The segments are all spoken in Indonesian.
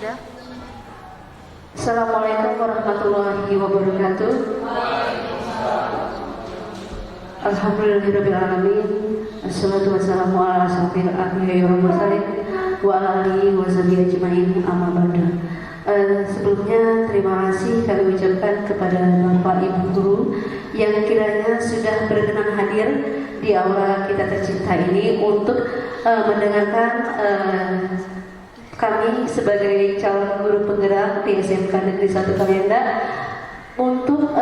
Sudah. Assalamualaikum warahmatullahi wabarakatuh. Alhamdulillahirrahmanirrahim. Assalatu wassalamu ala asyrofil anbiya'i wal mursalin wa ala alihi wa sahbihi ajma'in, amma ba'du. Sebelumnya terima kasih kami ucapkan kepada Bapak Ibu Guru yang kiranya sudah berkenan hadir di aula kita tercinta ini untuk mendengarkan kami sebagai calon guru penggerak di SMK Negeri 1 Kalianda untuk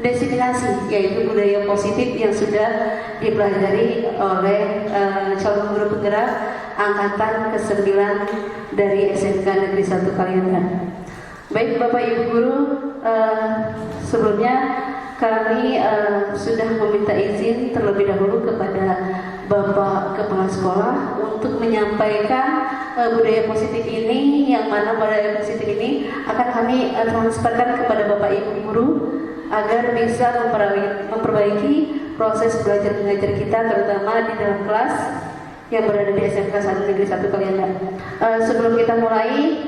mendefinisi yaitu budaya positif yang sudah dipelajari oleh calon guru penggerak angkatan ke-9 dari SMK Negeri 1 Kalianda. Baik Bapak Ibu Guru, sebelumnya kami sudah meminta izin terlebih dahulu kepada Bapak Kepala Sekolah untuk menyampaikan budaya positif ini, yang mana budaya positif ini akan kami transferkan kepada Bapak Ibu Guru agar bisa memperbaiki proses belajar mengajar kita, terutama di dalam kelas yang berada di SMK Negeri 1 Kalianda. Sebelum kita mulai,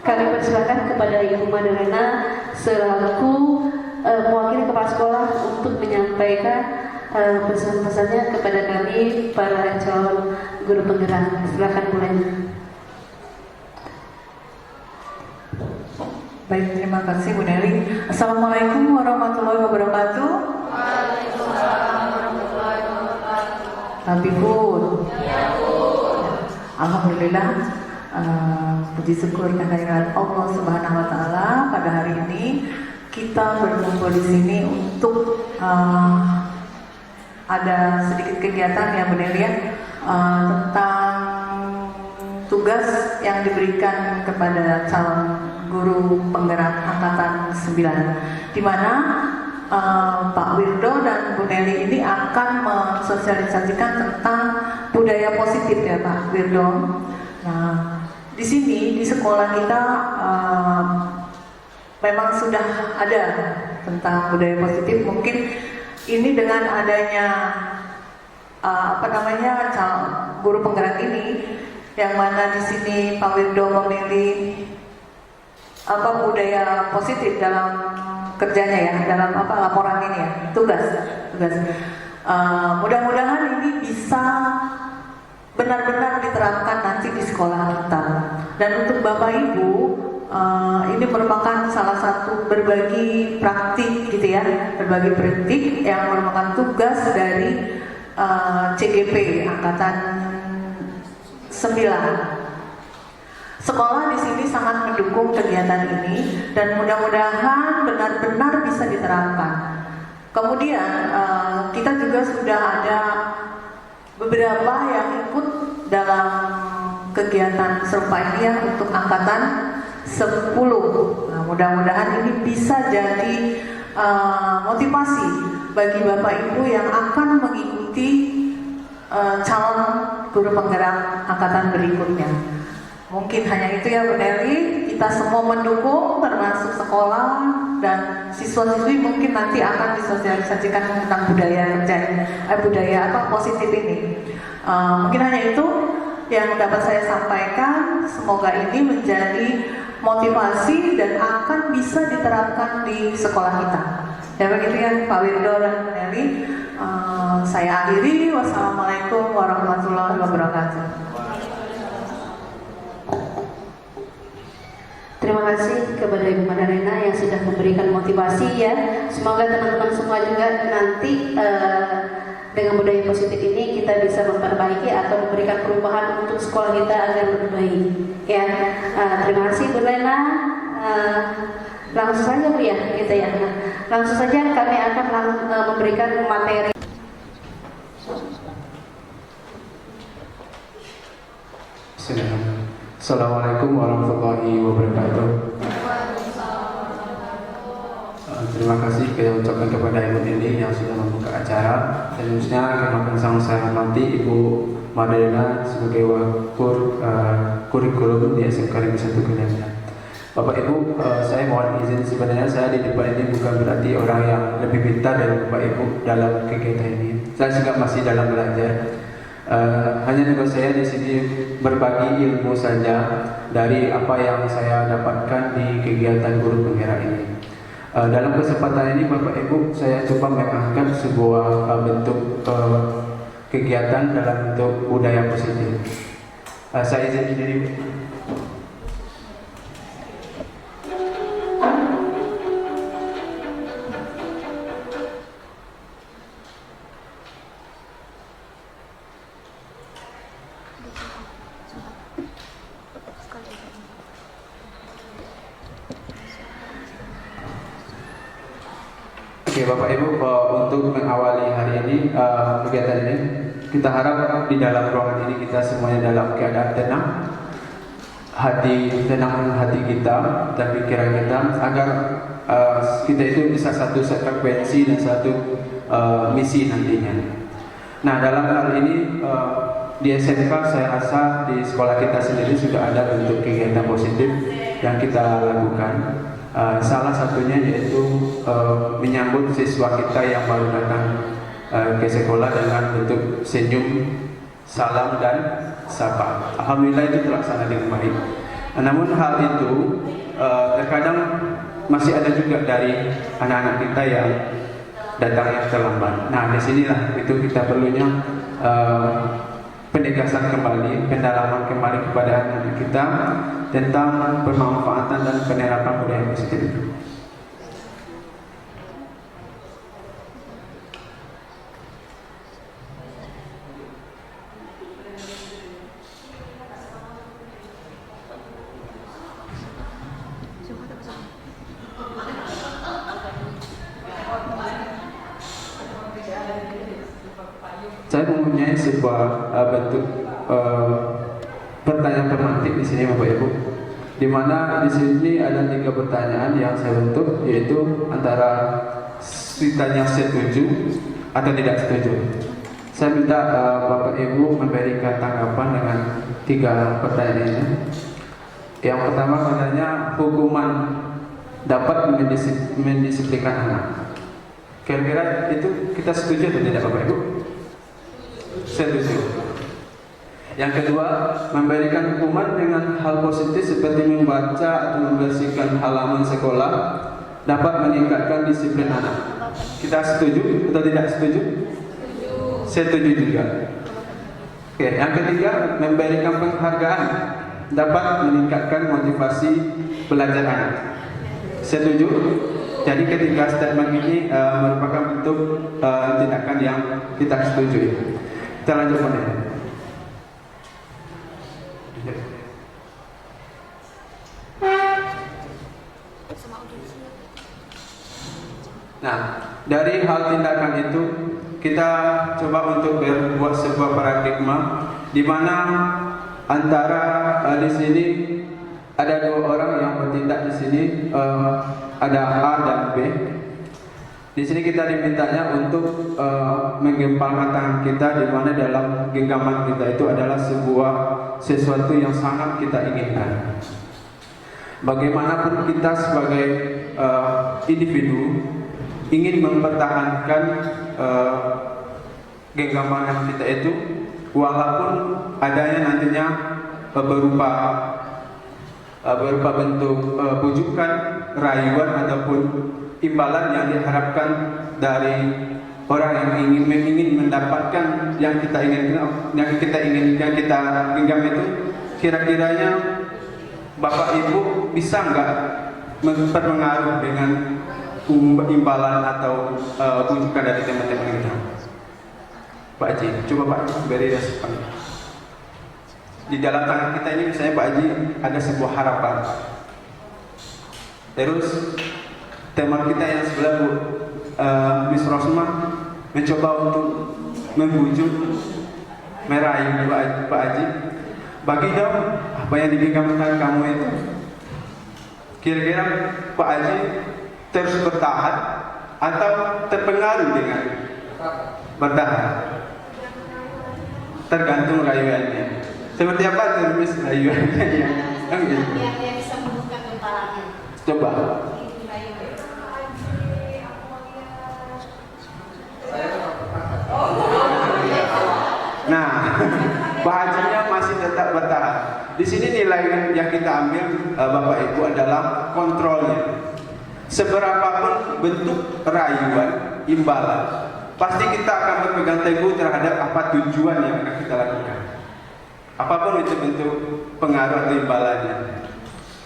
kami persilakan kepada Ibu Madalena selaku mewakili kepala sekolah untuk menyampaikan pesan-pesannya kepada kami para calon guru penggerak. Silakan mulai. Baik, terima kasih Bu Nelly. Assalamualaikum warahmatullahi wabarakatuh. Waalaikumsalam warahmatullahi wabarakatuh. Tapi Bun, alhamdulillah, puji syukur kehadiran Allah Subhanahu Wa Taala pada hari ini kita berkumpul di sini untuk ada sedikit kegiatan ya Bu Nelly ya, tentang tugas yang diberikan kepada calon guru penggerak angkatan 9, di mana Pak Wirdo dan Bu Nelly ini akan mensosialisasikan tentang budaya positif ya Pak Wirdo. Nah, di sini di sekolah kita memang sudah ada tentang budaya positif. Mungkin ini dengan adanya guru penggerak ini, yang mana di sini Pak Wirdo memilih budaya positif dalam kerjanya ya, dalam laporan ini ya, tugas. Mudah-mudahan ini bisa benar-benar diterapkan nanti di sekolah kita. Dan untuk Bapak Ibu, ini merupakan salah satu berbagi praktik gitu ya, berbagi praktik yang merupakan tugas dari CGP angkatan 9. Sekolah di sini sangat mendukung kegiatan ini dan mudah-mudahan benar-benar bisa diterapkan. Kemudian kita juga sudah ada beberapa yang ikut dalam kegiatan serupa ini ya, untuk angkatan 10. Nah, mudah-mudahan ini bisa jadi motivasi bagi Bapak Ibu yang akan mengikuti calon guru penggerak angkatan berikutnya. Mungkin hanya itu ya Bu Nelly, kita semua mendukung termasuk sekolah dan siswa-siswi mungkin nanti akan disosialisasikan tentang budaya positif ini. Mungkin hanya itu yang dapat saya sampaikan. Semoga ini menjadi motivasi dan akan bisa diterapkan di sekolah kita. Ya begitu ya Pak Wirdo dan Bu Nelly. Saya akhiri. Wassalamualaikum warahmatullahi wabarakatuh. Terima kasih kepada Ibu Madalena yang sudah memberikan motivasi ya. Semoga teman-teman semua juga nanti dengan budaya positif ini kita bisa memperbaiki atau memberikan perubahan untuk sekolah kita agar lebih baik ya. Terima kasih Bu Lena. Langsung saja Bu ya, gitu ya. Langsung saja kami akan memberikan materi. Assalamualaikum warahmatullahi wabarakatuh. Terima kasih kita ucapkan kepada Ibu Nelly yang sudah membuka acara, dan khususnya yang akan saya hormati Ibu Madalena sebagai wakil kurikulum di SMK Negeri 1 Kalianda. Bapak Ibu, saya mohon izin, sebenarnya saya di depan ini bukan berarti orang yang lebih pintar dari Bapak Ibu dalam kegiatan ini. Saya juga masih dalam belajar. Hanya tugas saya di sini berbagi ilmu saja dari apa yang saya dapatkan di kegiatan guru penggerak ini. Dalam kesempatan ini Bapak Ibu, saya coba mengangkat sebuah bentuk kegiatan dalam bentuk budaya positif. Saya izin diri. Oke Bapak Ibu, untuk mengawali hari ini kegiatan ini, kita harap di dalam ruangan ini kita semuanya dalam keadaan tenang, tenang hati kita dan pikiran kita, agar kita itu bisa satu frekuensi dan satu misi nantinya. Nah, dalam hal ini di SMK saya rasa di sekolah kita sendiri sudah ada bentuk kegiatan positif yang kita lakukan. Salah satunya yaitu menyambut siswa kita yang baru datang ke sekolah dengan bentuk senyum, salam dan sapa. Alhamdulillah itu terlaksana dengan baik. Namun hal itu terkadang masih ada juga dari anak-anak kita yang datangnya terlambat. Nah, disinilah itu kita perlunya penegasan kembali, pendalaman kembali kepada anak kita tentang pemanfaatan dan penerapan budaya positif itu. Saya mempunyai sebuah bentuk pertanyaan pemantik di sini Bapak Ibu, di mana di sini ada 3 pertanyaan yang saya bentuk, yaitu antara ditanya setuju atau tidak setuju. Saya minta Bapak Ibu memberikan tanggapan dengan 3 pertanyaan ini. Yang pertama katanya hukuman dapat mendisiplinkan anak. Kira-kira itu kita setuju atau tidak Bapak Ibu? Setuju. Yang kedua, memberikan hukuman dengan hal positif seperti membaca atau membersihkan halaman sekolah dapat meningkatkan disiplin anak. Kita setuju atau tidak setuju? Setuju juga. Oke, yang ketiga, memberikan penghargaan dapat meningkatkan motivasi belajar anak. Setuju? Jadi ketiga statement ini merupakan bentuk tindakan yang kita setujui. Kita lanjutkan ya. Nah, dari hal tindakan itu kita coba untuk berbuat sebuah paradigma di mana antara di sini ada 2 orang yang bertindak di sini, ada A dan B. Di sini kita dimintanya untuk menggempalkan tangan kita, di mana dalam genggaman kita itu adalah sesuatu yang sangat kita inginkan. Bagaimanapun kita sebagai individu ingin mempertahankan genggaman kita itu, walaupun adanya nantinya berupa bentuk bujukan, rayuan ataupun imbalan yang diharapkan dari orang yang ingin mendapatkan yang kita inginkan, yang kita genggam itu, kira-kiranya Bapak Ibu bisa nggak berpengaruh dengan imbalan atau bujukan dari teman-teman kita? Pak Haji, coba Pak Haji beri respon. Di dalam tangan kita ini misalnya Pak Haji ada sebuah harapan. Terus teman kita yang sebelah Bu Miss Rosma mencoba untuk membujuk, merayu Pak Haji, bagi dong apa yang digenggamkan kamu itu. Kira-kira Pak Haji terus bertahan atau terpengaruh dengan bertahan? Tergantung rayuannya. Seperti apa terus rayuannya yang bisa membuka kepalanya. Coba. Nah, Pak Hajinya masih tetap bertahan. Di sini nilai yang kita ambil Bapak Ibu adalah kontrolnya. Seberapapun bentuk rayuan, imbalan, pasti kita akan berpegang teguh terhadap apa tujuan yang akan kita lakukan. Apapun itu bentuk pengaruh atau imbalannya.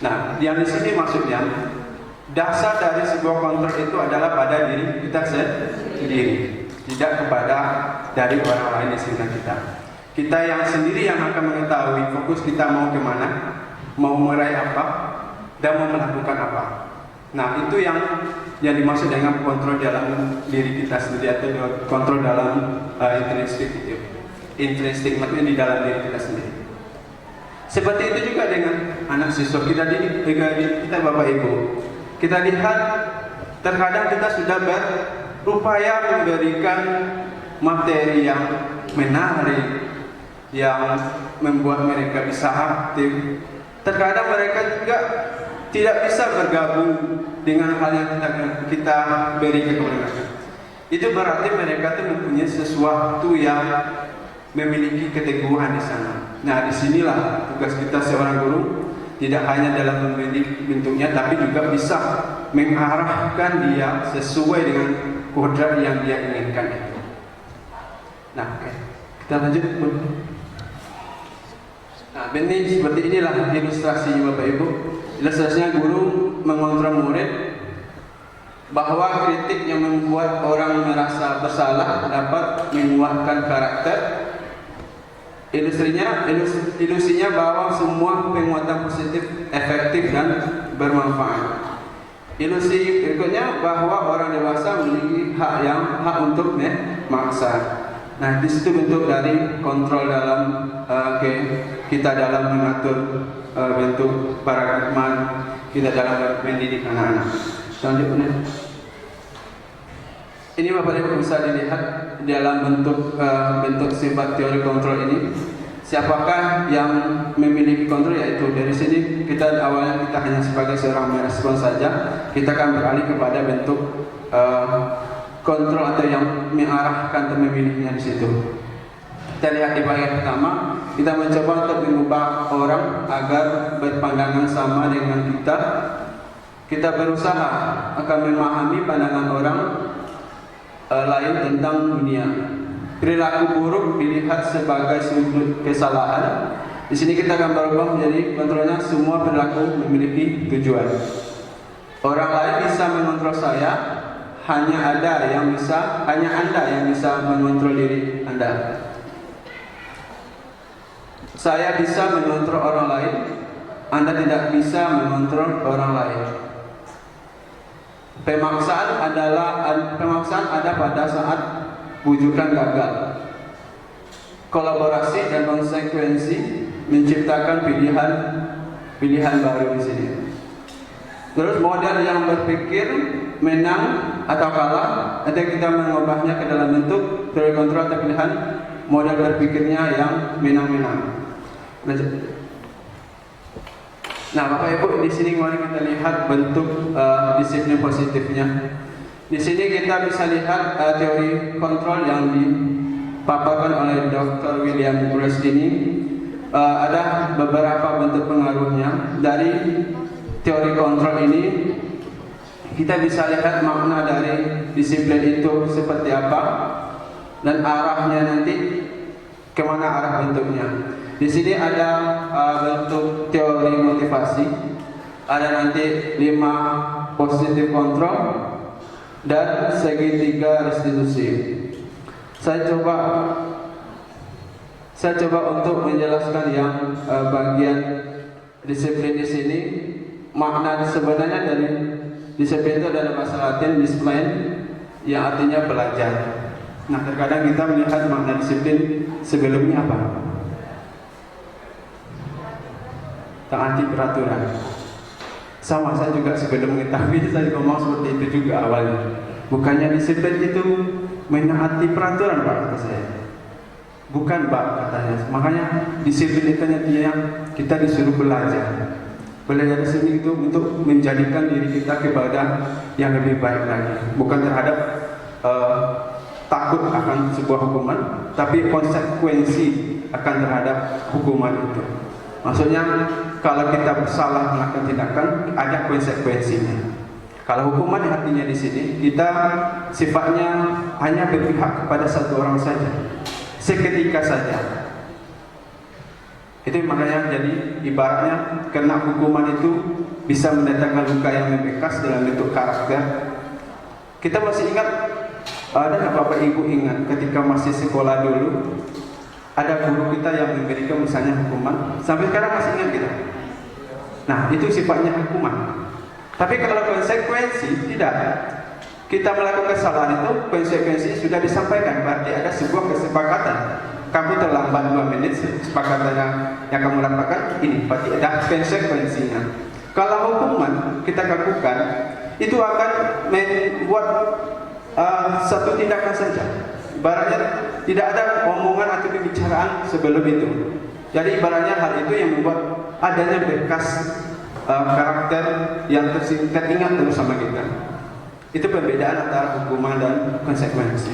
Nah, yang di sini maksudnya dasar dari sebuah kontrol itu adalah pada diri kita sendiri, tidak kepada dari orang lain di sekitar kita. Kita yang sendiri yang akan mengetahui fokus kita mau kemana, mau meraih apa, dan mau melakukan apa. Nah, itu yang dimaksud dengan kontrol dalam diri kita sendiri atau kontrol dalam intrinsik itu. Intrinsik maksudnya di dalam diri kita sendiri. Seperti itu juga dengan anak siswa kita kita Bapak Ibu. Kita lihat terkadang kita sudah berupaya memberikan materi yang menarik, yang membuat mereka bisa aktif. Terkadang mereka juga tidak bisa bergabung dengan hal yang kita beri kepada mereka. Itu berarti mereka itu mempunyai sesuatu yang memiliki keteguhan di sana. Nah, disinilah tugas kita seorang guru, tidak hanya dalam mendidik bentuknya, tapi juga bisa mengarahkan dia sesuai dengan kodrat yang dia inginkan itu. Nah, oke. Kita lanjut. Nah, ini seperti inilah ilustrasinya Bapak Ibu. Ilustrasinya guru mengontrol murid bahwa kritik yang membuat orang merasa bersalah dapat menguatkan karakter. Ilusinya bahwa semua penguatan positif efektif dan bermanfaat. Ilusi berikutnya bahwa orang dewasa memiliki hak untuk memaksa. Nah, di situ bentuk dari kontrol dalam kita dalam mengatur bentuk paradigma kita dalam mendidik anak-anak. Selanjutnya, ini Bapak Ibu bisa dilihat dalam bentuk sifat teori kontrol ini. Siapakah yang memiliki kontrol? Yaitu dari sini kita awalnya kita hanya sebagai seorang merespon saja. Kita akan beralih kepada bentuk kontrol atau yang mengarahkan atau memilihnya di situ. Kita lihat di bagian pertama, kita mencoba untuk mengubah orang agar berpandangan sama dengan kita. Kita berusaha akan memahami pandangan orang lain tentang dunia. Perilaku buruk dilihat sebagai sudut kesalahan. Di sini kita akan berubah menjadi kontrolnya semua perilaku memiliki tujuan. Orang lain bisa mengontrol saya, hanya Anda yang bisa mengontrol diri Anda. Saya bisa mengontrol orang lain, Anda tidak bisa mengontrol orang lain. Pemaksaan ada pada saat bujukan gagal. Kolaborasi dan konsekuensi menciptakan pilihan baru di sini. Terus model yang berpikir menang atau kalah, nanti kita mengubahnya ke dalam bentuk teori kontrol atau pilihan model berpikirnya yang menang-menang. Nah, Bapak Ibu, di sini mari kita lihat bentuk disiplin positifnya. Di sini kita bisa lihat teori kontrol yang dipaparkan oleh Dr. William Bruce ini. Ada beberapa bentuk pengaruhnya. Dari teori kontrol ini kita bisa lihat makna dari disiplin itu seperti apa dan arahnya nanti kemana arah bentuknya. Di sini ada bentuk teori motivasi, ada nanti 5 positif kontrol dan segitiga restitusi. Saya coba untuk menjelaskan yang bagian disiplin di sini. Makna sebenarnya dari disiplin itu adalah bahasa Latin discipline yang artinya belajar. Nah, terkadang kita melihat makna disiplin sebelumnya apa? Taati peraturan. Sama, saya juga sebelum mengetahui saya ngomong seperti itu juga awalnya. Bukannya disiplin itu menaati peraturan, Pak, kata saya. Bukan, Pak, katanya. Makanya disiplin itu yang kita disuruh belajar. Belajar di sini itu untuk menjadikan diri kita kepada yang lebih baik lagi, bukan terhadap takut akan sebuah hukuman, tapi konsekuensi akan terhadap hukuman itu. Maksudnya kalau kita bersalah melakukan tindakan, ada konsekuensinya. Kalau hukuman artinya di sini kita sifatnya hanya berpihak kepada satu orang saja, seketika saja. Itu makanya jadi ibaratnya kena hukuman itu bisa mendatangkan luka yang membekas dalam bentuk karakter. Kita masih ingat, ada nggak Bapak Ibu ingat ketika masih sekolah dulu ada guru kita yang memberikan misalnya hukuman, sampai sekarang masih ingat kita. Nah itu sifatnya hukuman. Tapi kalau konsekuensi tidak. Kita melakukan kesalahan itu konsekuensi sudah disampaikan, berarti ada sebuah kesepakatan. Kamu terlambat 2 menit, kesepakatan yang kamu lakukan ini, berarti ada konsekuensinya. Kalau hukuman kita lakukan itu akan membuat satu tindakan saja. Ibaratnya tidak ada omongan atau pembicaraan sebelum itu. Jadi ibaratnya hal itu yang membuat adanya bekas karakter yang teringat terus sama kita. Itu perbedaan antara hukuman dan konsekuensi.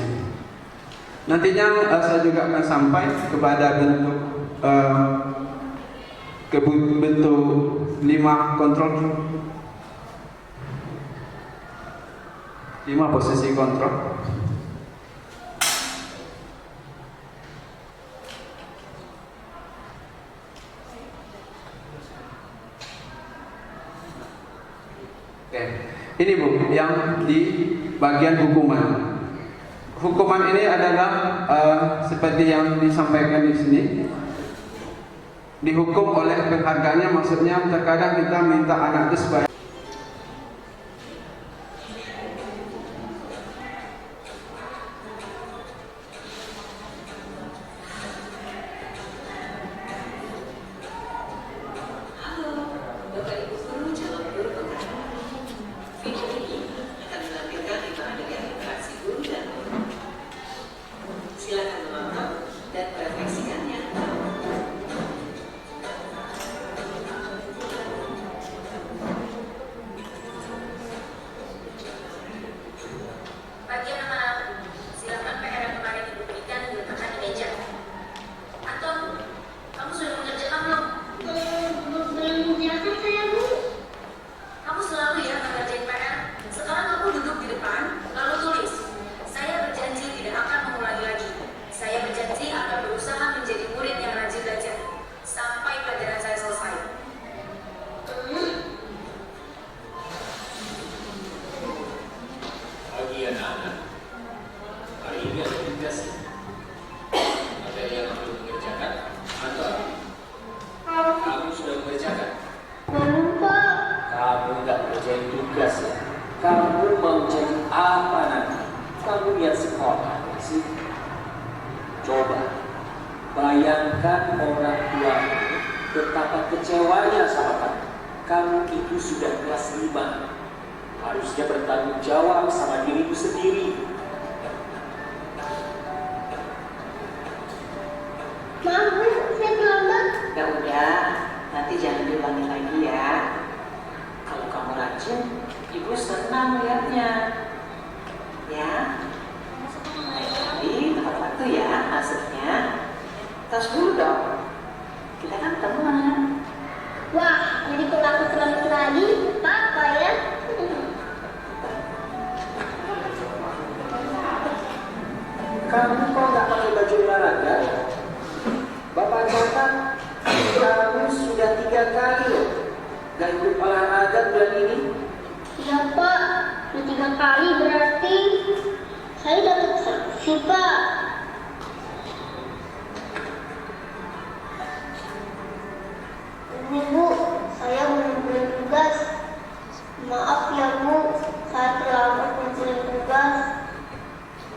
Nantinya saya juga akan sampai kepada bentuk 5 kontrol, 5 posisi kontrol. Oke, ini Bu, yang di bagian hukuman. Hukuman ini adalah seperti yang disampaikan di sini. Dihukum oleh pengharganya, maksudnya terkadang kita minta anak itu supaya bayangkan orang tua betapa kecewanya sama kamu. Kamu itu sudah kelas 5, harusnya bertanggung jawab sama dirimu sendiri. Maaf Bu, saya terlambat. Ya udah, nanti jangan diulangi lagi ya. Kalau kamu rajin, ibu senang melihatnya. Ya, jadi tepat waktu ya masuknya. Tas dulu dong, kita kan teman. Wah, jadi kalau aku terlambat lagi, apa ya? Kamu kok nggak pakai baju olahraga? Bapak catat, kamu sudah 3 kali loh nggak ikut olahraga bulan ini. Iya Pak, udah 3 kali berarti saya dapat sanksi Pak. Bu, saya belum tugas. Maaf ya Bu, saya terlambat mengumpulkan tugas.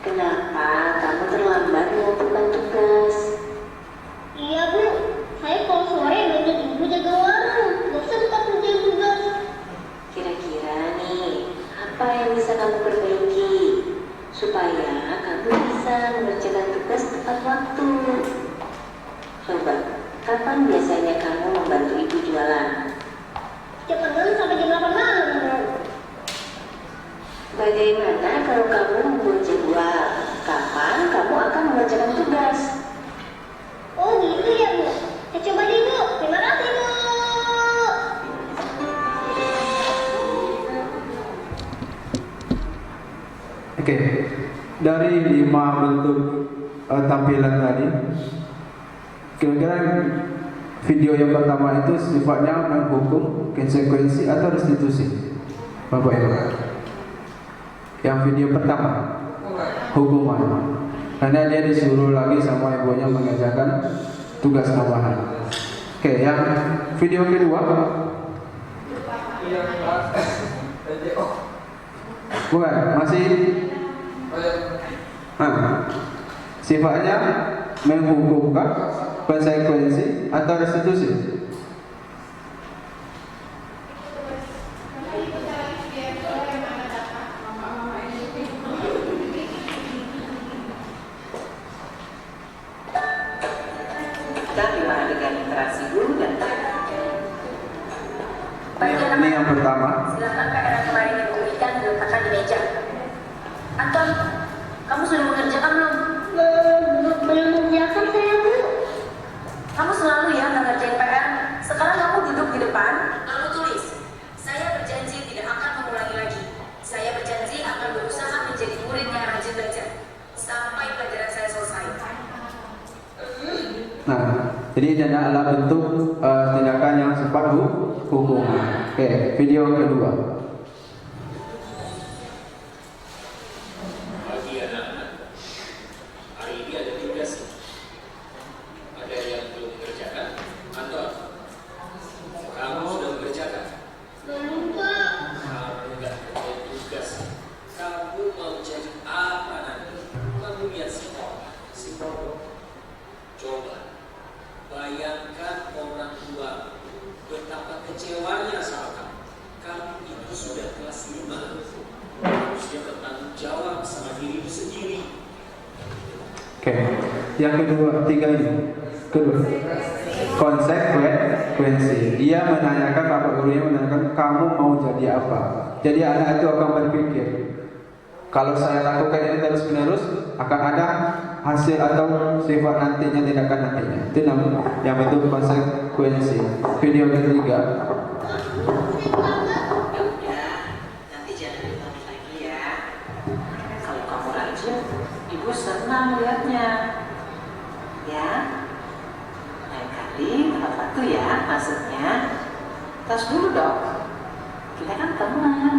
Kenapa kamu terlambat mengumpulkan tugas? Iya Bu, saya kalau sore banyak ibu jaga warung, gak sempat kerjain tugas. Kira-kira nih, apa yang bisa kamu perbaiki supaya kamu bisa mengerjakan Oke, dari 5 bentuk tampilan tadi, kira-kira video yang pertama itu sifatnya menghukum, konsekuensi atau restitusi? Bapak Ibu. Yang video pertama, hukuman. Karena dia disuruh lagi sama ibunya mengerjakan tugas tambahan. Oke, yang video kedua, bukan, masih sifatnya menghukumkan, konsekuensi atau restitusi? Kita 5 adegan interaksi dulu dan Ini yang pertama. Silakan PR yang kemarin Ibu berikan diletakkan di meja. Anton, kamu sudah mengerjakan belum? Belum mengerjakan saya, Bu. Kamu selalu ya nggak ngerjain PR. Sekarang kamu duduk di depan, lalu tulis. Saya berjanji tidak akan mengulangi lagi. Saya berjanji akan berusaha menjadi murid yang rajin belajar sampai pelajaran saya selesai. Nah, jadi ini adalah bentuk tindakan yang sempat hukuman. Oke, video kedua. Bagi anak-anak, hari ini ada tugas. Ada yang belum mengerjakan? Anton, kamu sudah mengerjakan? Belum, Pak. Kamu nggak kerjain tugas. Kamu mau jadi apa nanti? Kamu lihat si Polo. Coba bayangkan orang tua betapa kecewanya sama kamu. Kamu itu sudah kelas 5. Harusnya bertanggung jawab sama dirimu sendiri. Oke, yang kedua, tiga ini. Kedua, konsekuensi. Dia menanyakan, bapak gurunya menanyakan, kamu mau jadi apa? Jadi anak itu akan berpikir, kalau saya lakukan ini terus menerus, akan ada hasil atau sifat nantinya, tindakan nantinya. Itu namanya yang bentuk konsekuensi. Video ketiga. nanti jangan diulangi lagi ya. Kalau kamu rajin, ibu senang melihatnya. Ya, lain kali tepat waktu ya masuknya. Tas dulu dong. Kita kan teman.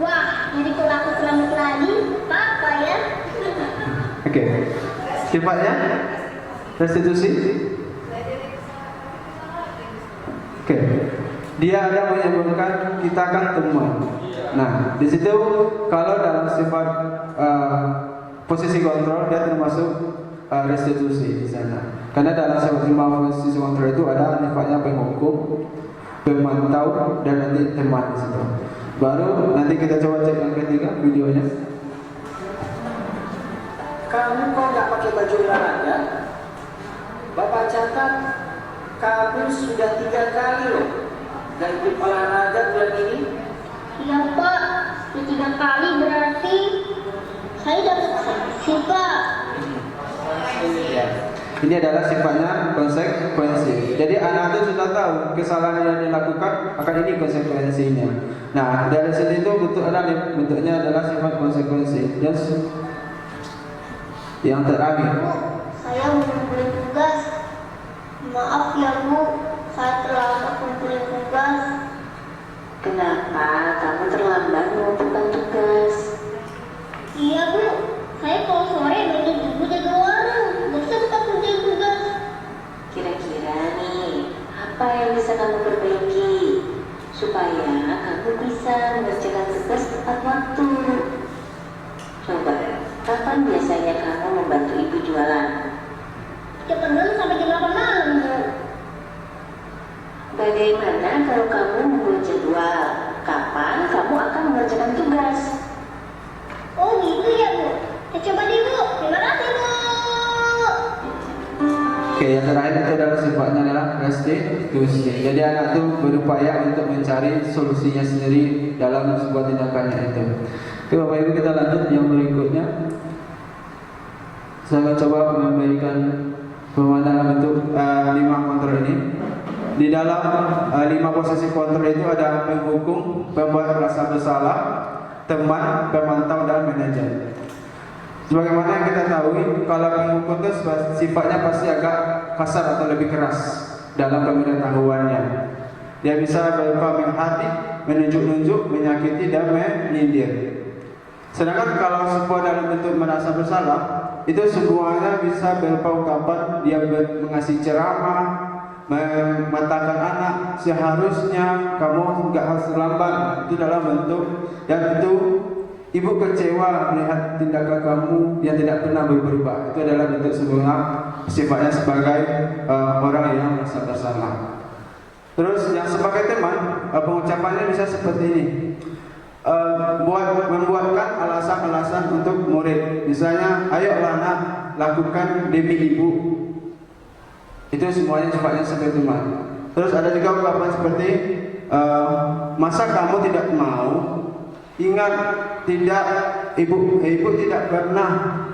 Wah, jadi kalau aku terlambat lagi, apa ya? Oke, sifatnya restitusi. Oke, dia ada menyebutkan kita kan teman. Nah, di situ kalau dalam sifat posisi kontrol dia termasuk restitusi di sana. Karena dalam sifat 5 posisi kontrol itu ada sifatnya penghukum, pemantau, dan nanti teman di situ. Baru nanti kita coba cek yang ketiga videonya. Kamu kok nggak pakai baju olahraga? Bapak catat, kamu sudah 3 kali loh nggak ikut olahraga bulan ini. Iya, Pak. Sudah 3 kali berarti saya dapat sanksi, Pak. Ini adalah sifatnya konsekuensi. Jadi anak itu sudah tahu kesalahan yang dilakukan akan ini konsekuensinya. Nah, dari sini itu bentuknya adalah sifat konsekuensi. Yang terakhir. Bu, saya mengumpulin tugas. Maaf ya, Bu. Saya terlambat mengumpulin tugas. Kenapa kamu terlambat mengumpulkan tugas? Iya, Bu. Saya kalau sore banyak ibu jaga warung. Gak sempat kerjain tugas. Kira-kira nih, apa yang bisa kamu perbaiki supaya kamu bisa mengerjakan tugas tepat waktu? Coba, kapan biasanya kamu membantu ibu jualan? Setiap malam sampai jam 8 malam, Bu. Bagaimana kalau kamu membuat jadwal? Kapan kamu akan mengerjakan tugas? Oh gitu ya, Bu. Ya, coba deh, Bu. Terima kasih, Bu. Oke, yang terakhir itu adalah sifatnya adalah restitusi. Jadi anak itu berupaya untuk mencari solusinya sendiri dalam sebuah tindakannya itu. Oke, Bapak Ibu, kita lanjut yang berikutnya. Saya akan coba memberikan dalam bentuk 5 kontrol ini. Di dalam 5 posisi kontrol itu ada penghukum, pembuat merasa bersalah, teman, pemantau, dan manajer. Sebagaimana yang kita tahu, kalau pengukur itu sifatnya pasti agak kasar atau lebih keras dalam pemberitahuannya. Dia bisa berupa menghati, menunjuk-nunjuk, menyakiti, dan menyindir. Sedangkan kalau sebuah dalam bentuk merasa bersalah, itu semuanya bisa berupa ungkapan dia mengasih ceramah, mematakan anak, seharusnya kamu nggak harus terlambat. Itu dalam bentuk, dan itu ibu kecewa melihat tindakan kamu yang tidak pernah berubah. Itu adalah bentuk sebuah sifatnya sebagai orang yang merasa bersalah. Terus yang sebagai teman, pengucapannya bisa seperti ini. Membuatkan alasan-alasan untuk murid. Misalnya, ayolah nak, lakukan demi ibu. Itu semuanya sifatnya seperti teman. Terus ada juga ungkapan seperti, masa kamu tidak mau? Ingat, tidak, ibu tidak pernah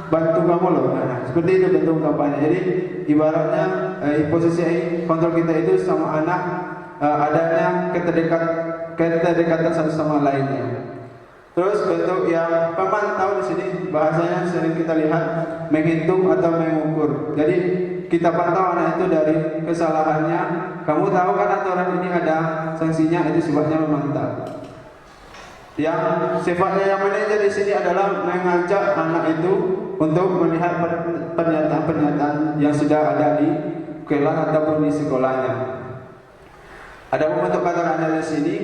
bantu kamu loh. Nah, seperti itu bentuk ungkapannya. Jadi ibaratnya posisi kontrol kita itu sama anak, adanya keterikatan satu sama lainnya. Terus bentuk yang pemantau di sini bahasanya sering kita lihat menghitung atau mengukur. Jadi kita pantau anak itu dari kesalahannya. Kamu tahu kan aturan ini ada sanksinya, itu sifatnya memantau. Yang sifatnya yang manajer di sini adalah mengajak anak itu untuk melihat pernyataan-pernyataan yang sudah ada di kelas ataupun di sekolahnya. Ada bentuk kata-kata di sini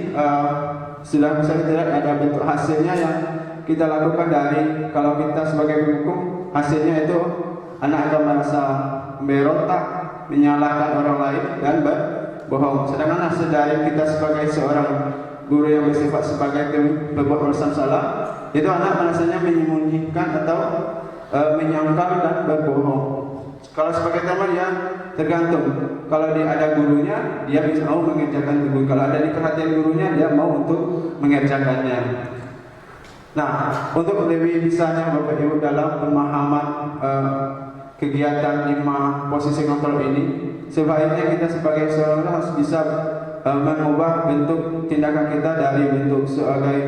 sudah bisa kita lihat ada bentuk hasilnya yang kita lakukan dari kalau kita sebagai penghukum, hasilnya itu anak akan merasa berontak, menyalahkan orang lain dan berbohong. Sedangkan hasil dari kita sebagai seorang guru yang bersifat sebagai pembuat urusan salah, itu anak rasanya menyembunyikan atau menyangkal dan berbohong. Kalau sebagai teman ya tergantung. Kalau dia ada gurunya, dia bisa mau mengerjakan guru. Kalau ada di perhatian gurunya, dia mau untuk mengerjakannya. Nah, untuk lebih bisanya Bapak Ibu dalam pemahaman kegiatan 5 posisi kontrol ini, sebaiknya kita sebagai seorang harus bisa mengubah bentuk tindakan kita dari bentuk sebagai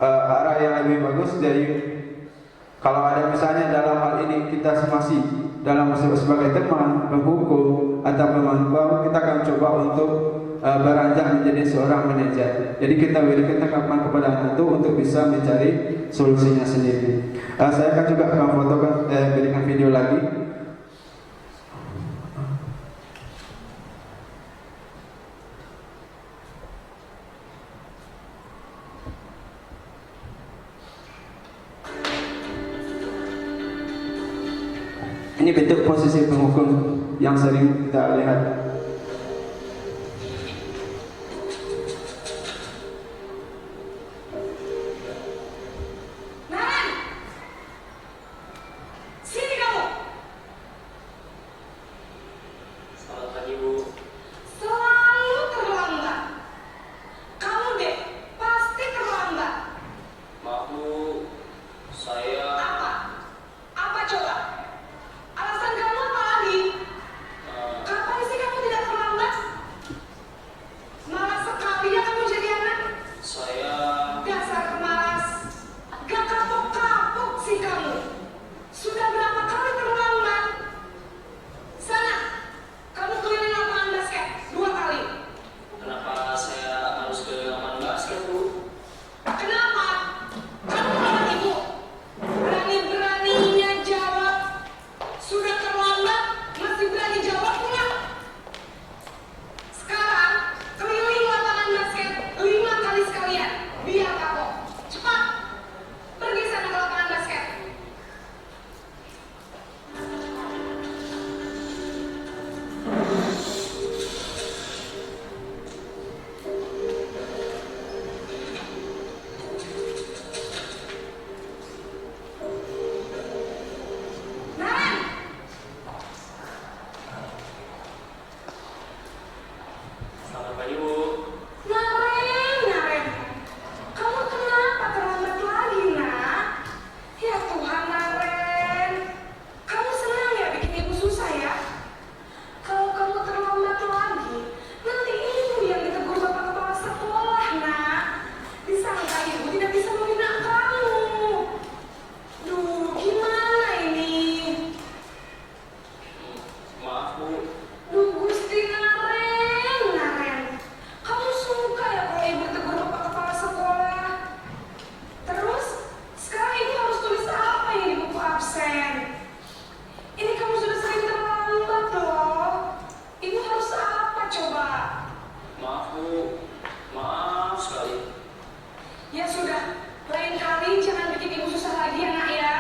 arah yang lebih bagus dari kalau ada misalnya dalam hal ini kita masih dalam sebagai teman, penghukum atau pemantau, kita akan coba untuk beranjak menjadi seorang manajer. Jadi kita berikan tekanan kepada anak itu untuk bisa mencari solusinya sendiri. Saya akan juga fotokan, berikan video lagi. Ini bentuk posisi penghukum yang sering kita lihat. Apa coba? Alasan kamu apa lagi? Kapan sih kamu Ya sudah, lain kali jangan bikin ibu susah lagi ya nak ya.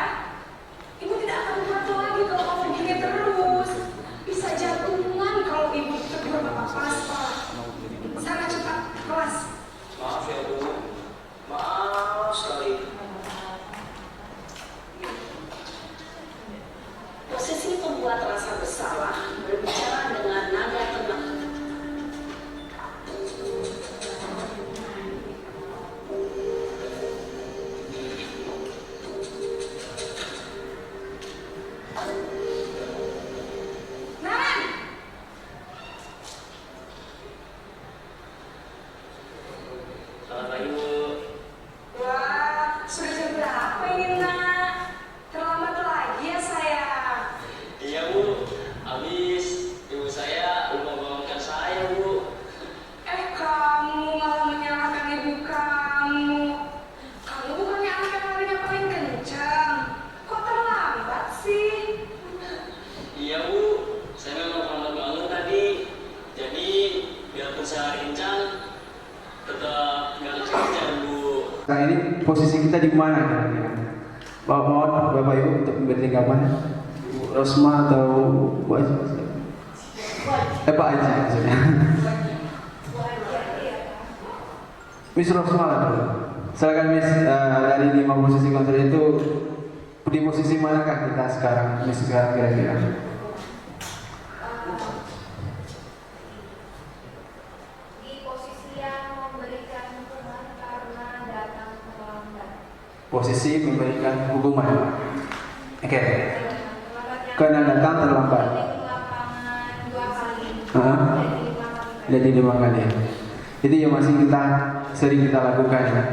Ibu tidak akan kuat lagi kalau kamu begini terus. Bisa jantungan kalau ibu tegur bapak kepala. Sana cepat kelas. Maaf ya Bu, maaf sekali. Posisi pembuat rasa bersalah berbicara dengan nada tenang. Selamat pagi Bu. Wah, sudah jam berapa ini nak? Terlambat lagi ya saya. Iya Bu, habis ibu saya lupa bangunkan saya Bu. Kamu malah menyalahkan ibu kamu. Kamu bukannya anak yang larinya paling kencang. Kok terlambat sih? Iya Bu, saya memang terlambat bangun tadi. Jadi biarpun saya rincang, tetap nggak kencang Bu. Nah ini posisi kita di mana kira-kira? Mohon Bapak Ibu untuk memberi tanggapan. Bu Rosma atau Bu Aji? Pak Aji maksudnya. Miss Rosma lah dulu. Silakan Miss, dari 5 posisi kontrol itu di posisi manakah kita sekarang? Miss sekarang kira-kira? Di posisi yang memberikan hukuman karena datang terlambat. Posisi memberikan hukuman. Oke. Karena datang terlambat. Di lapangan 2 kali. Jadi 5 kali. Itu yang masih sering kita lakukan ya.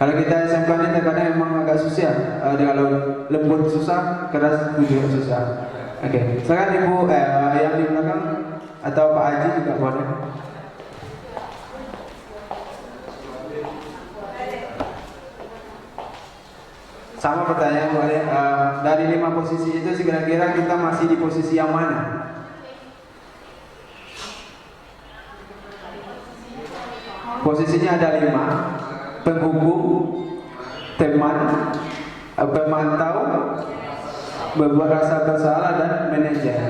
Kalau kita SMK ini terkadang memang agak susah. Kalau lembut susah, keras juga susah. Oke. Silakan Ibu yang di belakang atau Pak Haji juga boleh. Sama pertanyaan boleh. Dari 5 posisi itu kira-kira kita masih di posisi yang mana? Posisinya ada 5: penghukum, teman, pemantau, berasa bersalah, dan manajer.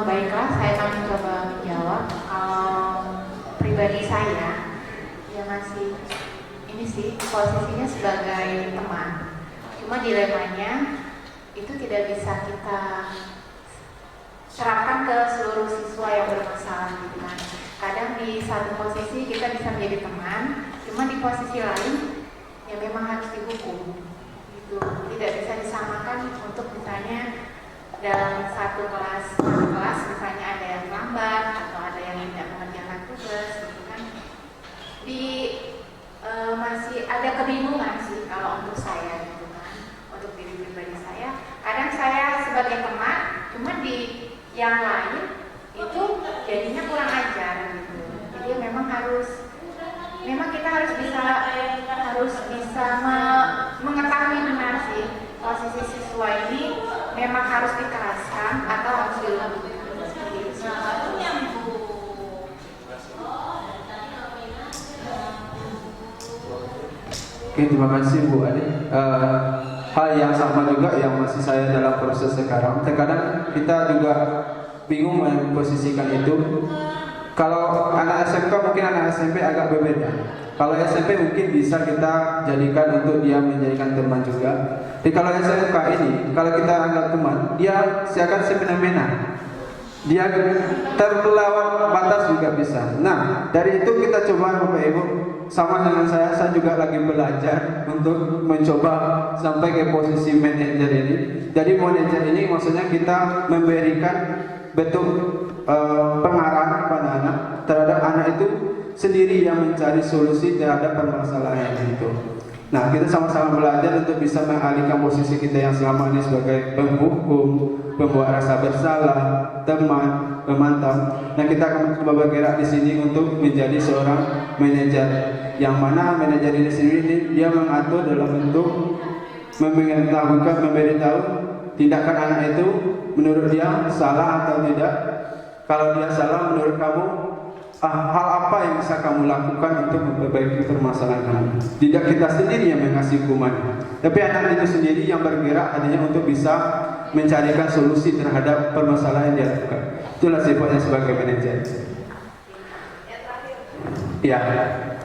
Baiklah, saya akan mencoba menjawab. Pribadi saya, ya masih ini sih posisinya sebagai teman. Cuma dilemanya itu tidak bisa kita terapkan ke seluruh siswa yang bermasalah gitu kan. Kadang di satu posisi kita bisa menjadi teman, cuma di posisi lain ya memang harus dihukum. Gitu. Tidak bisa disamakan untuk misalnya dalam satu kelas misalnya ada yang lambat atau ada yang tidak mengerjakan tugas gitu kan. Masih ada kebingungan sih kalau untuk saya gitu kan. Untuk diri pribadi saya, kadang saya sebagai teman, cuma di yang lain itu jadinya kurang ajar gitu. Jadi memang kita harus bisa mengetahui benar sih posisi siswa ini memang harus dikeraskan atau harus dilembutkan. Oke, terima kasih Bu Ade. Hal yang sama juga yang masih saya dalam proses sekarang. Terkadang kita juga bingung memposisikan itu. Kalau anak SMK mungkin anak SMP agak berbeda. Kalau SMP mungkin bisa kita jadikan untuk dia menjadikan teman juga. Jadi kalau SMK ini, kalau kita anggap teman, dia siakan semena-mena. Dia terlewat batas juga bisa. Nah, dari itu kita coba Bapak Ibu, sama dengan saya juga lagi belajar untuk mencoba sampai ke posisi manajer ini. Jadi manajer ini maksudnya kita memberikan bentuk pengarahan kepada anak, terhadap anak itu sendiri yang mencari solusi terhadap permasalahan itu. Nah, kita sama-sama belajar untuk bisa mengalihkan posisi kita yang selama ini sebagai penghukum, pembuat rasa bersalah, teman, pemantau. Nah, kita akan coba bergerak di sini untuk menjadi seorang manajer. Yang mana manajer ini sendiri dia mengatur dalam bentuk memberitahu tindakan anak itu menurut dia salah atau tidak. Kalau dia salah, menurut kamu hal apa yang bisa kamu lakukan untuk memperbaiki permasalahan kamu. Tidak kita sendiri yang mengasih hukuman, tapi anak itu sendiri yang bergerak hanya untuk bisa mencarikan solusi terhadap permasalahan yang dia lakukan. Itulah sifatnya sebagai manajer. Ya.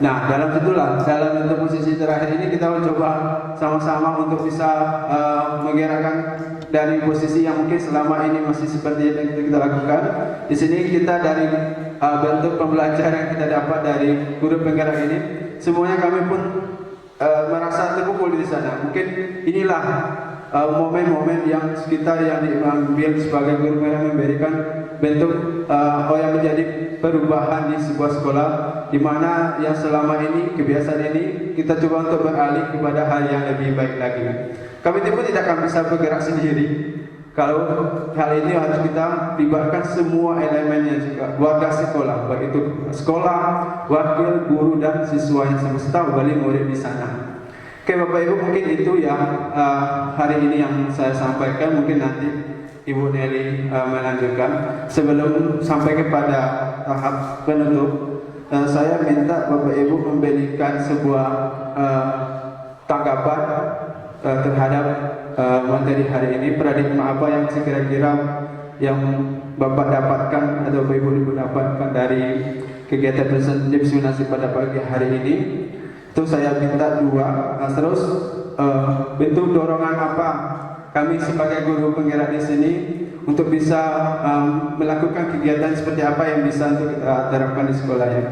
Nah, dalam bentuk posisi terakhir ini kita mencoba sama-sama untuk bisa menggerakkan dari posisi yang mungkin selama ini masih seperti yang kita lakukan. Di sini kita dari bentuk pembelajaran yang kita dapat dari guru penggerak ini, semuanya kami pun merasa terpukul di sana. Mungkin inilah momen-momen yang kita yang diambil sebagai guru penggerak memberikan bentuk yang menjadi perubahan di sebuah sekolah, di mana yang selama ini kebiasaan ini kita coba untuk beralih kepada hal yang lebih baik lagi. Kami pun tidak akan bisa bergerak sendiri. Kalau hal ini harus kita libatkan semua elemennya juga, warga sekolah, baik itu sekolah, wakil, guru dan siswa yang semesta wali murid di sana. Oke Bapak Ibu, mungkin itu yang hari ini yang saya sampaikan. Mungkin nanti Ibu Nelly melanjutkan. Sebelum sampai kepada tahap penutup, saya minta Bapak Ibu memberikan sebuah tanggapan terhadap materi hari ini. Paradigma apa yang kira-kira yang Bapak dapatkan atau Ibu dapatkan dari kegiatan diseminasi pada pagi hari ini? Itu saya minta dua. Terus bentuk dorongan apa kami sebagai guru penggerak di sini untuk bisa melakukan kegiatan seperti apa yang bisa untuk kita terapkan di sekolah ya.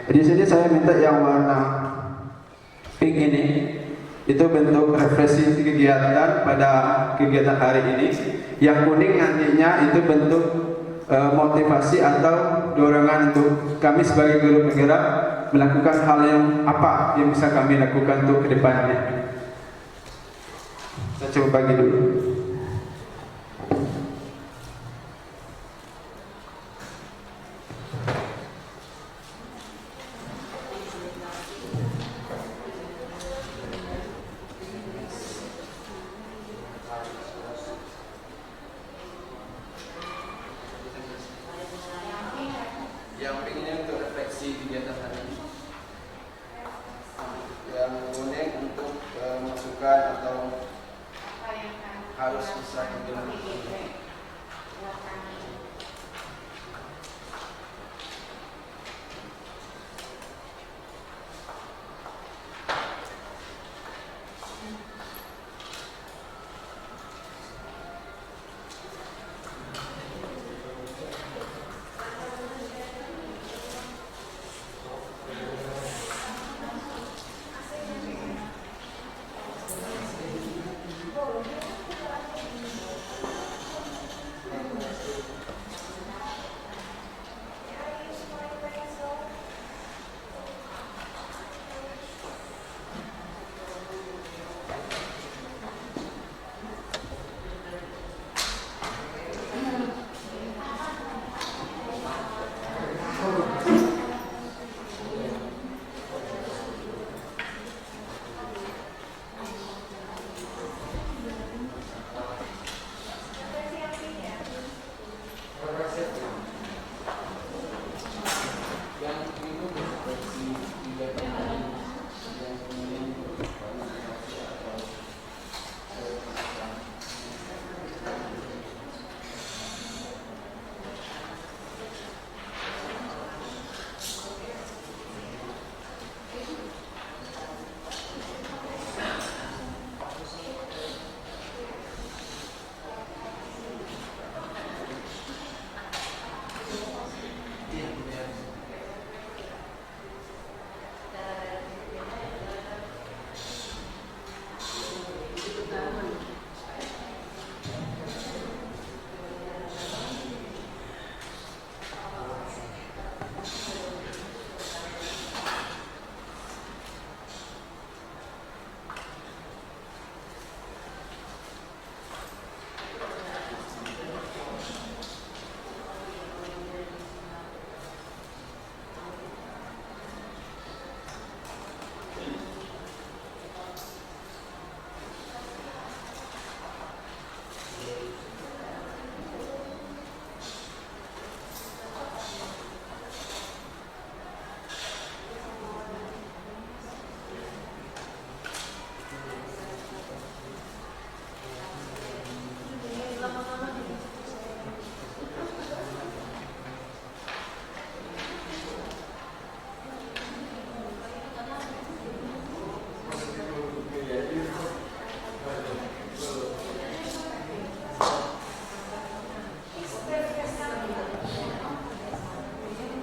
Di sini saya minta yang warna pink ini, itu bentuk refleksi kegiatan pada kegiatan hari ini. Yang kuning nantinya itu bentuk motivasi atau dorongan untuk kami sebagai guru penggerak melakukan hal yang apa yang bisa kami lakukan untuk kedepannya. Saya coba bagi dulu. Yang pengen untuk refleksi kegiatan hari ini, yang kuning untuk masukan atau harus bisa dilakukan.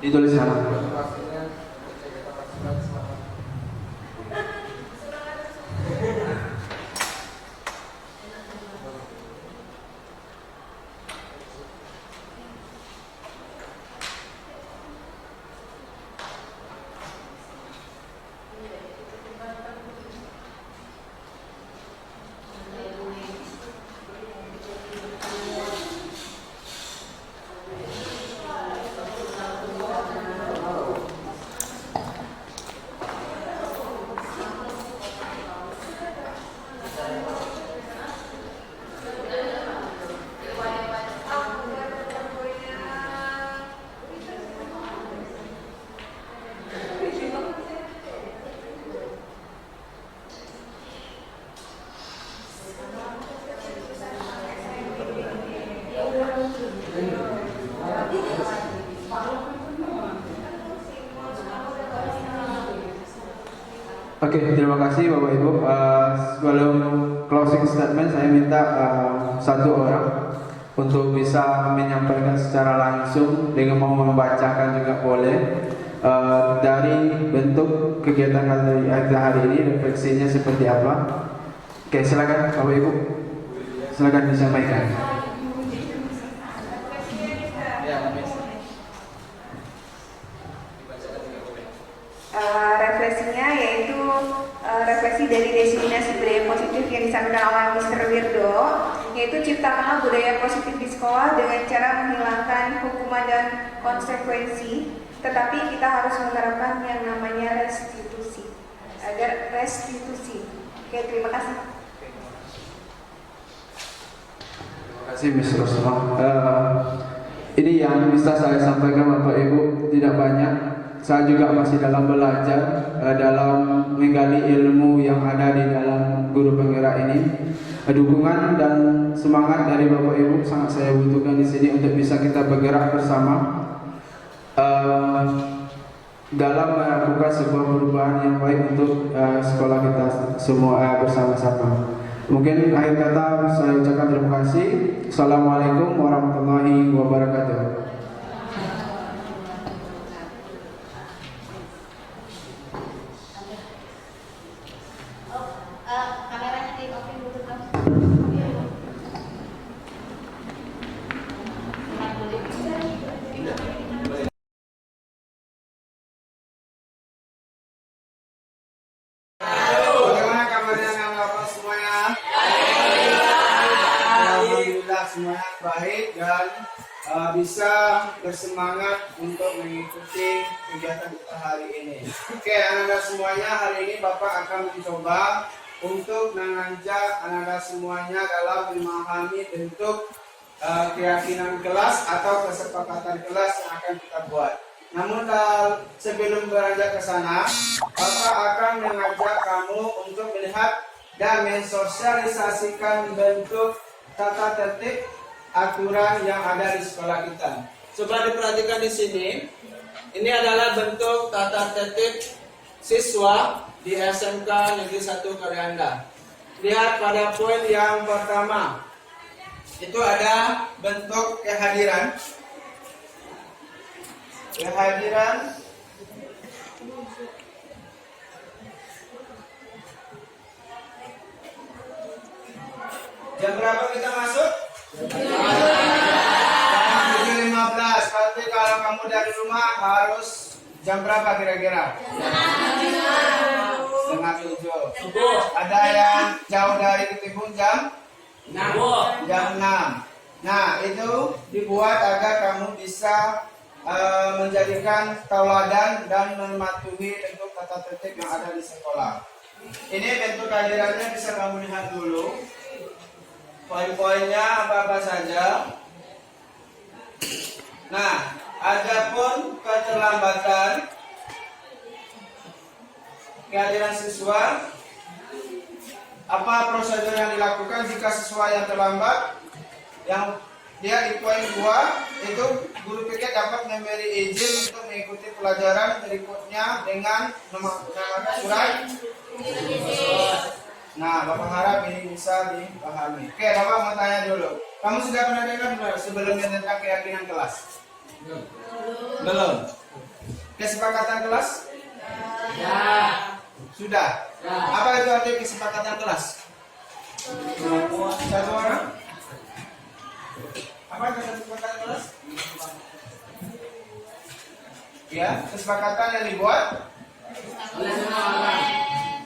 Ditulis sana. Oke, terima kasih Bapak Ibu. Sebelum closing statement, saya minta satu orang untuk bisa menyampaikan secara langsung dengan mau membacakan juga boleh dari bentuk kegiatan hari ini, refleksinya seperti apa. Oke, silakan Bapak Ibu, silakan disampaikan. Refleksinya yaitu refleksi dari definisi budaya positif yang disampaikan oleh Mr. Wirdo, yaitu ciptakanlah budaya positif di sekolah dengan cara menghilangkan hukuman dan konsekuensi, tetapi kita harus menerapkan yang namanya restitusi. Agar restitusi. Oke, terima kasih. Terima kasih Miss Rosma. Ini yang bisa saya sampaikan Bapak Ibu, tidak banyak. Saya juga masih dalam belajar, dalam menggali ilmu yang ada di dalam guru penggerak ini. Dukungan dan semangat dari Bapak Ibu sangat saya butuhkan di sini untuk bisa kita bergerak bersama dalam melakukan sebuah perubahan yang baik untuk sekolah kita semua bersama-sama. Mungkin akhir kata saya ucapkan terima kasih. Assalamualaikum warahmatullahi wabarakatuh. Semuanya baik dan bisa bersemangat untuk mengikuti kegiatan kita hari ini. Oke, anak-anak semuanya, hari ini Bapak akan mencoba untuk mengajak anak-anak semuanya dalam memahami bentuk keyakinan kelas atau kesepakatan kelas yang akan kita buat. Namun sebelum beranjak ke sana, Bapak akan mengajak kamu untuk melihat dan mensosialisasikan bentuk tata tertib aturan yang ada di sekolah kita. Coba diperhatikan di sini. Ini adalah bentuk tata tertib siswa di SMK Negeri 1 Kalianda. Lihat pada poin yang pertama. Itu ada bentuk kehadiran. Kehadiran jam berapa kita masuk? Jam 7.15. Berarti kalau kamu dari rumah harus jam berapa kira-kira? Setengah 7. Ada yang jauh dari Ketimbun jam 6. Nah, itu dibuat agar kamu bisa menjadikan tauladan dan mematuhi bentuk tata tertib yang ada di sekolah. Ini bentuk kehadirannya bisa kamu lihat dulu. Poin-poinnya apa-apa saja. Nah, adapun keterlambatan kehadiran siswa, apa prosedur yang dilakukan jika siswa yang terlambat? Yang dia di poin 2 itu guru piket dapat memberi izin untuk mengikuti pelajaran berikutnya dengan menggunakan surat. Nah, Bapak harap ini bisa dipahami. Oke, Bapak mau tanya dulu. Kamu sudah pernah dengar sebelumnya tentang keyakinan kelas? Belum. Kesepakatan kelas? Ya. Sudah. Ya. Apa itu arti kesepakatan kelas? Satu orang? Apa itu kesepakatan kelas? Ya, kesepakatan yang dibuat oleh seseorang.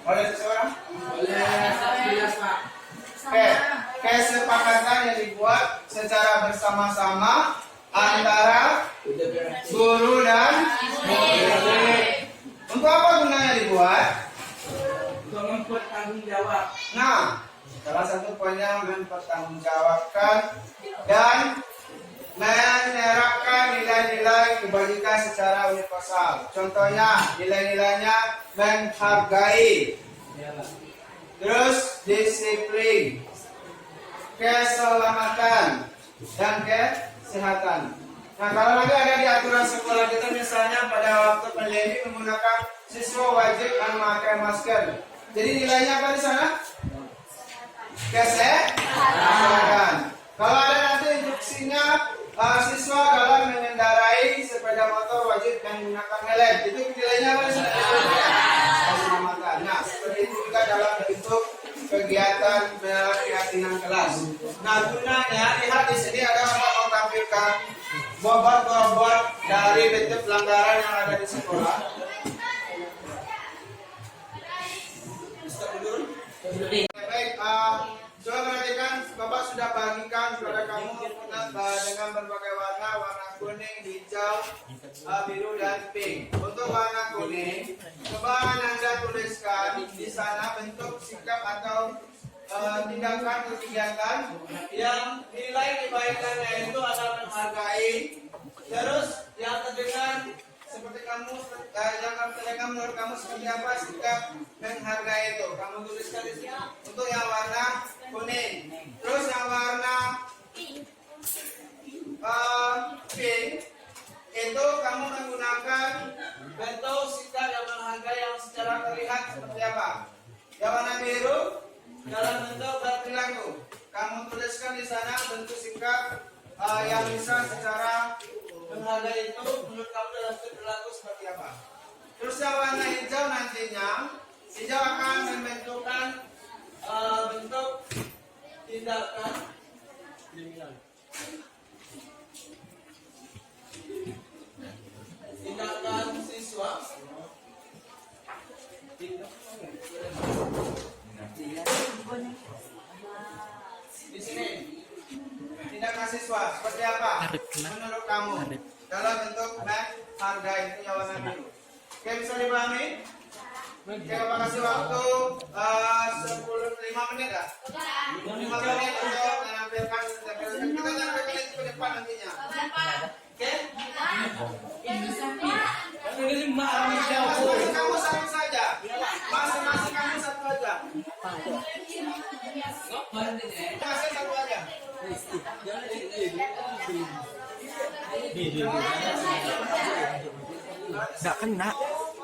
Oleh seseorang? Oleh Pak. Oke, kesepakatan yang dibuat secara bersama-sama antara guru dan murid. Untuk apa gunanya dibuat? Untuk mempertanggungjawab. Nah, salah satu poinnya mempertanggungjawabkan dan menerapkan nilai-nilai kebajikan secara universal. Contohnya, nilai-nilainya menghargai, terus disiplin, keselamatan, dan kesehatan. Nah, kalau lagi ada di aturan sekolah kita, misalnya pada waktu pandemi menggunakan siswa wajib memakai masker. Jadi nilainya apa di sana? Kesehatan. Kalau ada nanti instruksinya, siswa dalam mengendarai sepeda motor wajib menggunakan helm. Itu nilainya apa di sana? Keselamatan. Nah, seperti itu juga dalam bentuk kegiatan keyakinan kelas. Nah, gunanya lihat di sini ada mau tampilkan bobot-bobot dari bentuk pelanggaran yang ada di sekolah. Baik, coba perhatikan, Bapak sudah bagikan kepada kamu dengan berbagai warna kuning, hijau, biru, dan pink. Untuk warna kuning, coba Anda tuliskan di sana bentuk sikap atau tindakan atau kegiatan yang nilai kebaikannya itu adalah menghargai. Terus yang terdengar seperti kamu, yang terdengar menurut kamu seperti apa sikap menghargai itu? Kamu tuliskan di sini. Untuk yang warna kuning. Terus yang warna pink itu kamu menggunakan bentuk sikap yang menghargai yang secara terlihat seperti apa? Yang warna biru dalam bentuk berperilaku. Kamu tuliskan di sana bentuk sikap yang bisa secara menghargai itu menurut kamu dalam perilaku seperti apa? Terus yang warna hijau nantinya, hijau akan membentukkan bentuk tindakan siswa. Di sini tindakan siswa seperti apa menurut kamu dalam bentuk menghargai itu yang warna biru. Oke, bisa dipahami? Oke, Bapak kasih waktu 5 menit lah. 5 menit untuk menampilkan kita nyampaikan itu ke depan nantinya. Oke? Masing-masing kamu satu saja. Masing-masing kamu satu aja. Masing satu aja. Nggak kena.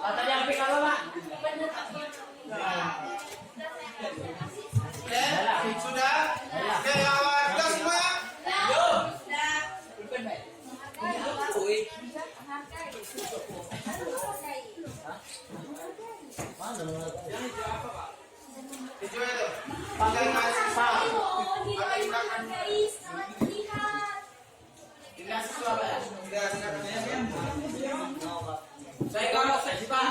Tadi apa kalau Pak? Sudah? Oke, kita semua. Yuk. Hijau itu. Pakai mahasiswa. Saya kalau saya Pak,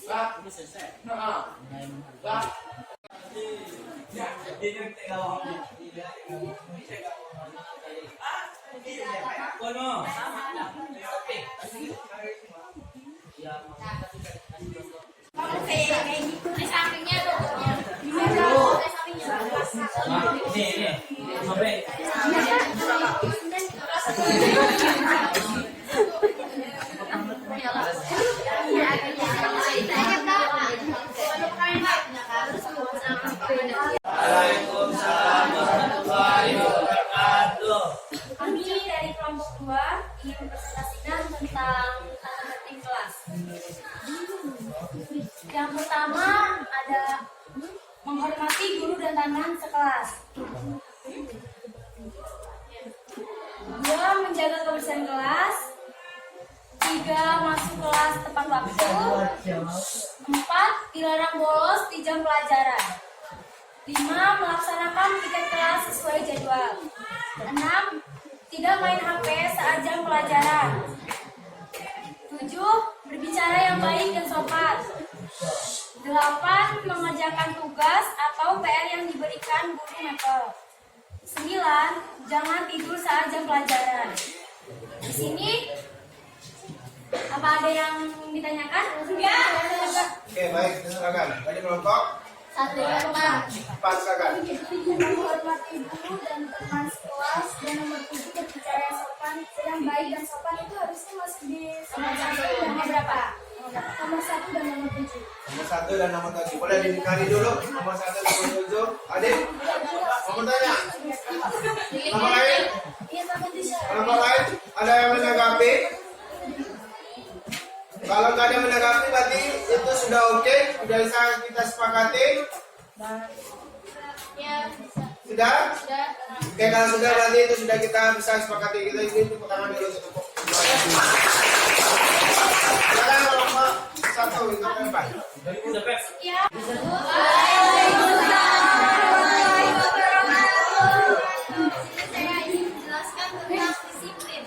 Pak, udah selesai. Pak. Waalaikumsalam warahmatullahi wabarakatuh. Kami dari kelompok 2 ingin mempresentasikan tentang tata tertib kelas. Yang pertama ada menghormati guru dan taman sekelas. 2. Menjaga kebersihan kelas. 3. waktu. 4. Dilarang bolos di jam pelajaran. 5. Melaksanakan tiket kelas sesuai jadwal. 6. Tidak main HP saat jam pelajaran. 7. Berbicara yang baik dan sopan. 8. Mengerjakan tugas atau PR yang diberikan guru mepel. 9. Jangan tidur saat jam pelajaran. Di sini apa ada yang ditanyakan? Enggak. Oke, baik, silakan. Tadi kelompok 1. Pas silakan. Menghormati guru dan teman sekelas. Dan nomor 7, berbicara yang sopan. Yang baik dan sopan itu harusnya masuk di nomor 1 dan nomor berapa? Nomor 1 dan nomor 7. Nomor 1 dan nomor 7. Boleh didekati dulu. Nomor 1 dan nomor 7. Adik, mau bertanya? Nomor lain? Nomor lain? Ada yang menanggapi? Kalau nggak ada menanggapi, berarti itu sudah oke. Sudah bisa kita sepakati. Ya, bisa. Sudah? Sudah. Oke, kalau sudah berarti itu sudah kita bisa sepakati. Kita ini tepuk tangan dulu. Silakan kelompok 1 untuk ke depan. Ya. Saya ingin menjelaskan tentang disiplin.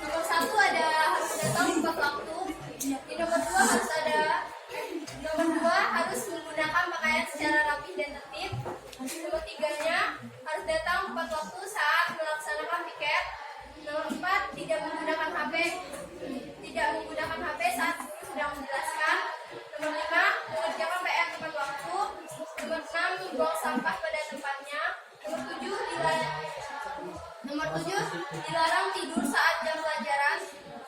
Nomor 1 ada harus datang tepat waktu. Di nomor 2 harus ada. Nomor 2 harus menggunakan pakaian secara rapi dan tertib. Nomor 3-nya harus datang tepat waktu saat melaksanakan piket. Nomor 4 tidak menggunakan HP. Tidak menggunakan HP saat guru sedang menjelaskan. Nomor 5 mengerjakan PR tepat waktu. Nomor 6 membuang sampah pada tempatnya. Nomor 7 dilarang tidur saat jam pelajaran.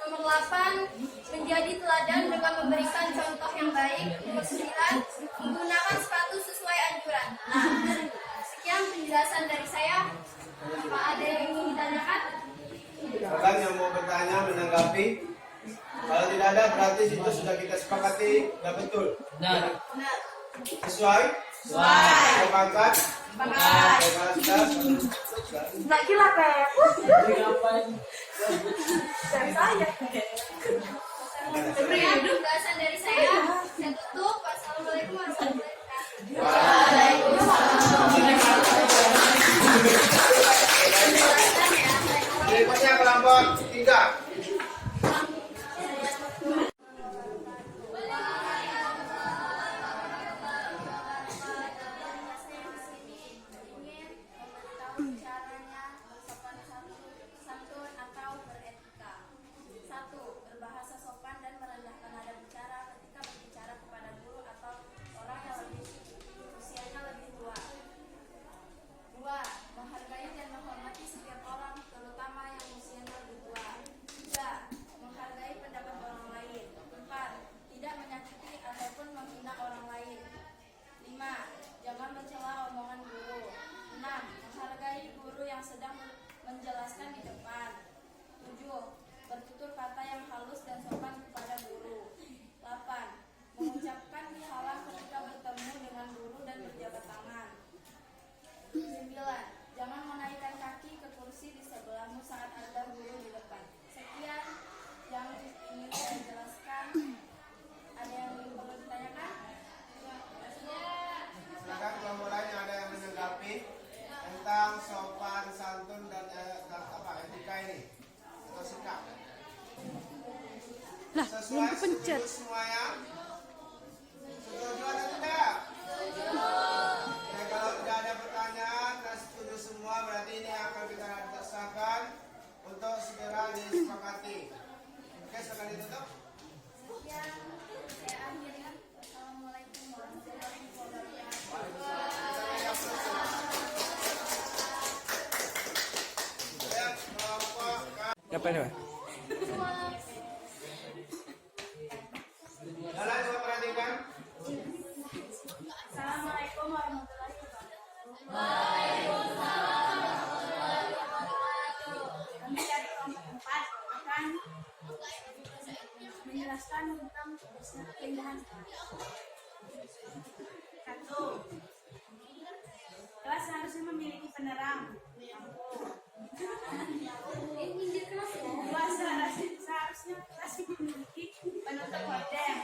Nomor 8 menjadi teladan dengan memberikan contoh yang baik. Nomor 9 menggunakan sepatu sesuai anjuran. Sekian penjelasan dari saya. Apa ada yang ingin ditanyakan? Silakan yang mau bertanya, menanggapi. Kalau tidak ada, berarti itu sudah kita sepakati. Sudah betul. Benar. Sesuai? Sesuai. Sepakat? Sepakat. Nggak gila kayak Sekian penjelasan dari saya. Saya tutup. Wassalamualaikum warahmatullahi wabarakatuh. Berikutnya kelompok 3. Menjelaskan di depan. 7. Bertutur kata yang halus dan sopan kepada guru. 8. Mengucapkan salam ketika bertemu dengan guru dan berjabat tangan. 9. Jangan menaikkan kaki ke kursi di sebelahmu saat ada guru di depan. Sekian yang ingin saya jelaskan. Ada yang perlu ditanyakan? Silakan kelompok lain yang ada yang menanggapi tentang sopan, santun, dan etika ini atau sikap. Sesuai setuju semuanya? Setuju atau tidak? Ya, kalau tidak ada pertanyaan dan setuju semua, berarti ini akan kita sahkan untuk segera disepakati. Oke, silakan ditutup. Sekian saya akhiri. Assalamualaikum warahmatullahi wabarakatuh. Apa ini, Pak? Jalan coba perhatikan. Assalamualaikum warahmatullahi wabarakatuh. Kami dari kelompok 4 akan menjelaskan tentang keindahan kelas. 1. Kelas harusnya memiliki penerang. Kelas seharusnya kelas memiliki penerang untuk hordeng.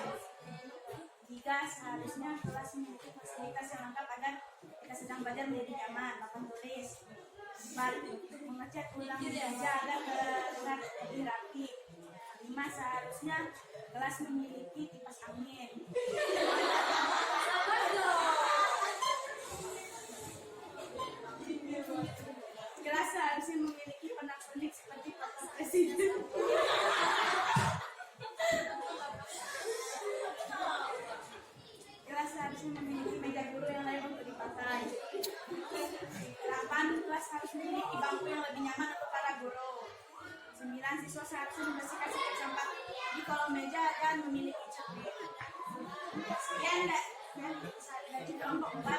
3. Seharusnya kelas memiliki fasilitas yang lengkap agar kita sedang belajar menjadi nyaman. Papan tulis. 4. Mengecat ulang meja agar terlihat lebih rapi. 5. Seharusnya kelas memiliki kipas angin. Kelas seharusnya memiliki pernak-pernik seperti foto presiden. Kelas seharusnya memiliki meja guru yang layak untuk dipakai. 8. Kelas harus memiliki bangku yang lebih nyaman untuk para guru. 9. Siswa seharusnya membersihkan setiap sampah di kolom meja dan memiliki cermin. Sekian dari kelompok 4.